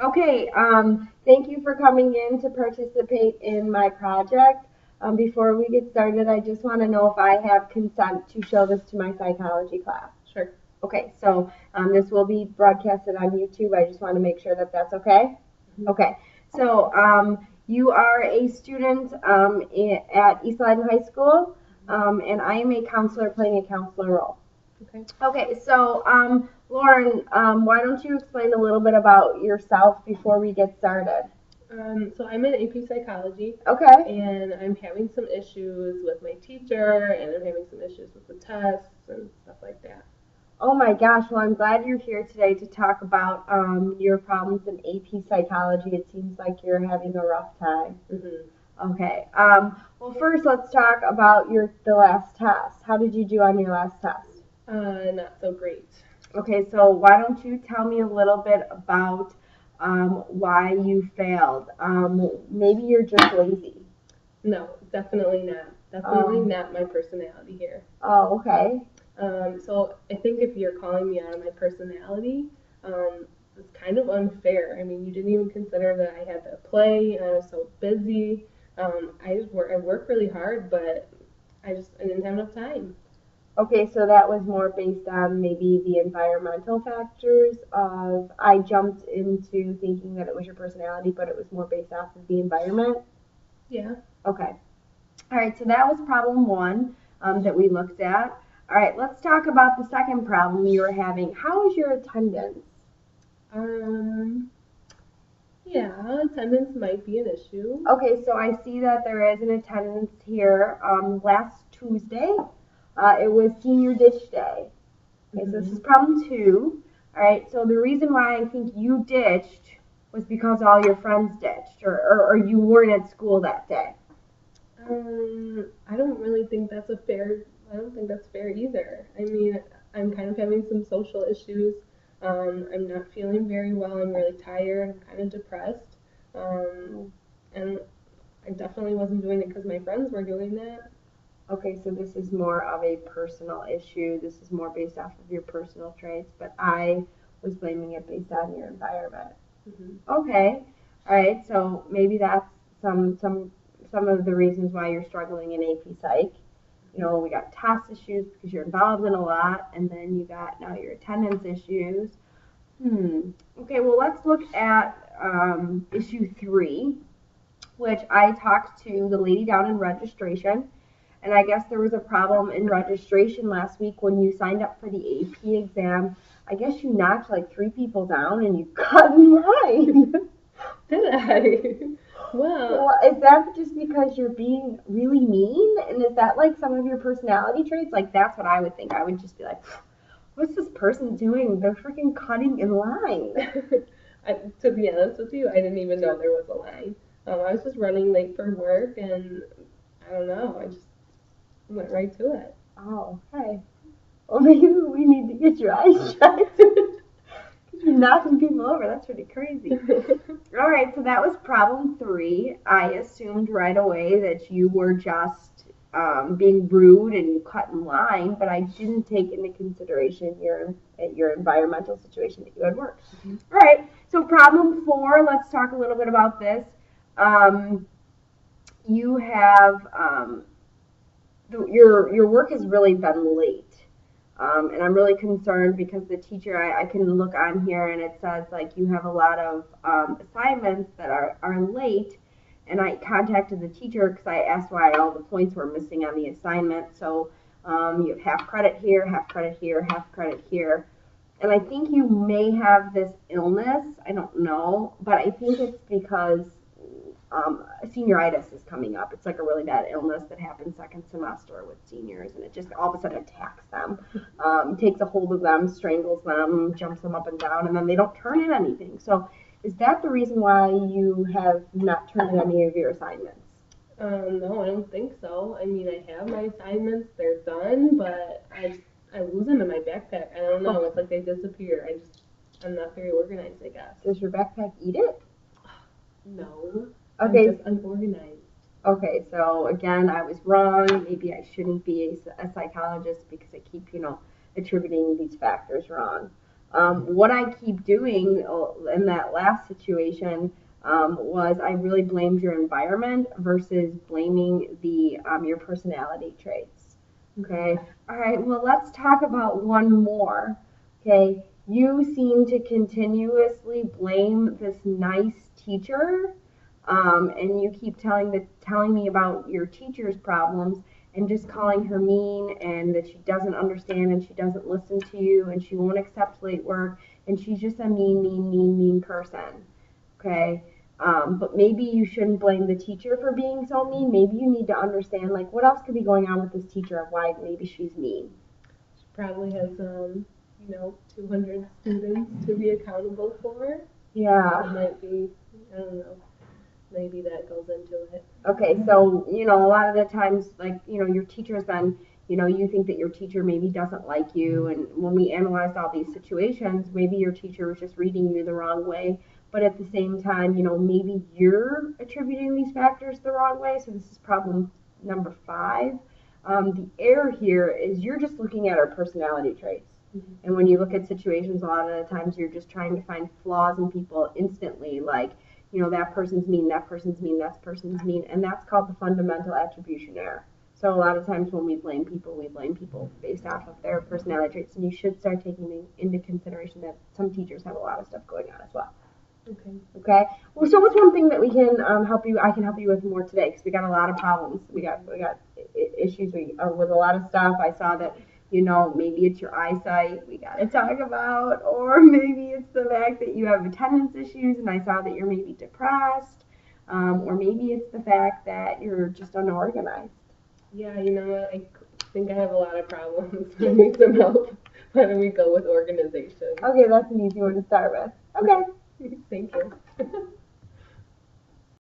Okay, thank you for coming in to participate in my project. Before we get started, I just want to know if I have consent to show this to my psychology class. Sure. Okay, so this will be broadcasted on YouTube. I just want to make sure that that's okay. Okay, so you are a student at East Lyden High School, and I am a counselor playing a counselor role. Okay. Okay, so Lauren, why don't you explain a little bit about yourself before we get started? So I'm in AP Psychology, Okay. and I'm having some issues with my teacher, and I'm having some issues with the tests and stuff like that. Oh my gosh, well, I'm glad you're here today to talk about your problems in AP Psychology. It seems like you're having a rough time. Okay. Well, first, let's talk about the last test. How did you do on your last test? Not so great. Okay, so why don't you tell me a little bit about why you failed? Maybe you're just lazy. No, definitely not. Definitely not my personality here. Oh, okay. So I think if you're calling me out on my personality, it's kind of unfair. I mean, you didn't even consider that I had to play and I was so busy. I work really hard, but I didn't have enough time. Okay, so that was more based on maybe the environmental factors of I jumped into thinking that it was your personality, but it was more based off of the environment. Yeah. Okay. All right, so that was problem one that we looked at. All right, let's talk about the second problem you were having. How was your attendance? Um, yeah, attendance might be an issue. Okay, so I see that there is an attendance here last Tuesday. It was senior ditch day. Okay, so this is problem two. All right, so the reason why I think you ditched was because all your friends ditched, or you weren't at school that day. I don't really think that's a fair. I don't think that's fair either. I mean, I'm kind of having some social issues. I'm not feeling very well. I'm really tired. I'm kind of depressed. And I definitely wasn't doing it because my friends were doing that. Okay, so this is more of a personal issue. This is more based off of your personal traits, but I was blaming it based on your environment. Okay, all right. So maybe that's some of the reasons why you're struggling in AP Psych. You know, we got task issues because you're involved in a lot, and then you got now your attendance issues. Okay, well, let's look at issue three, which I talked to the lady down in registration. And I guess there was a problem in registration last week when you signed up for the AP exam. I guess you knocked like 3 people down and you cut in line. Did I? Well, Is that just because you're being really mean? And is that like some of your personality traits? Like, that's what I would think. I would just be like, what's this person doing? They're freaking cutting in line. to be honest with you, I didn't even know there was a line. I was just running late for work, and I don't know. I just went right to it. Oh, okay. Well, maybe we need to get your eyes checked. You're knocking people over. That's pretty crazy. All right, so that was problem three. I assumed right away that you were just being rude and you cut in line, but I didn't take into consideration your environmental situation that you had worked. All right, so problem four. Let's talk a little bit about this. You have your work has really been late. And I'm really concerned because the teacher, I can look on here and it says like you have a lot of assignments that are late. And I contacted the teacher because I asked why all the points were missing on the assignment. So you have half credit here, half credit here, half credit here. And I think you may have this illness. I don't know, but I think it's because senioritis is coming up. It's like a really bad illness that happens second semester with seniors, and it just all of a sudden attacks them, takes a hold of them, strangles them, jumps them up and down, and then they don't turn in anything. So is that the reason why you have not turned in any of your assignments? No, I don't think so. I mean, I have my assignments; they're done, but I lose them in my backpack. I don't know. It's like they disappear. I'm not very organized, I guess. Does your backpack eat it? No. Okay. I'm just unorganized. Okay, so again, I was wrong. Maybe I shouldn't be a psychologist because I keep, attributing these factors wrong. What I keep doing in that last situation was I really blamed your environment versus blaming your personality traits. Okay. All right. Well, let's talk about one more. Okay. You seem to continuously blame this nice teacher, and you keep telling me about your teacher's problems and just calling her mean and that she doesn't understand and she doesn't listen to you and she won't accept late work and she's just a mean person. Okay. But maybe you shouldn't blame the teacher for being so mean. Maybe you need to understand like what else could be going on with this teacher of why maybe she's mean. She probably has 200 students to be accountable for. Yeah. It might be, I don't know. Maybe that goes into it. Okay, so, a lot of the times, like, your teacher's been, you think that your teacher maybe doesn't like you. And when we analyzed all these situations, maybe your teacher was just reading you the wrong way. But at the same time, maybe you're attributing these factors the wrong way. So this is problem number 5. The error here is you're just looking at our personality traits. Mm-hmm. And when you look at situations, a lot of the times you're just trying to find flaws in people instantly, like, that person's mean, that person's mean, that person's mean, and that's called the fundamental attribution error. So a lot of times when we blame people based off of their personality traits, and you should start taking into consideration that some teachers have a lot of stuff going on as well. Okay. Well, so what's one thing that we can I can help you with more today? Because we got a lot of problems. We got issues with a lot of stuff. I saw that, maybe it's your eyesight we got to talk about, or maybe it's the fact that you have attendance issues, and I saw that you're maybe depressed, or maybe it's the fact that you're just unorganized. Yeah, I think I have a lot of problems. I need some help. Why don't we go with organization? Okay, that's an easy one to start with. Okay. Thank you.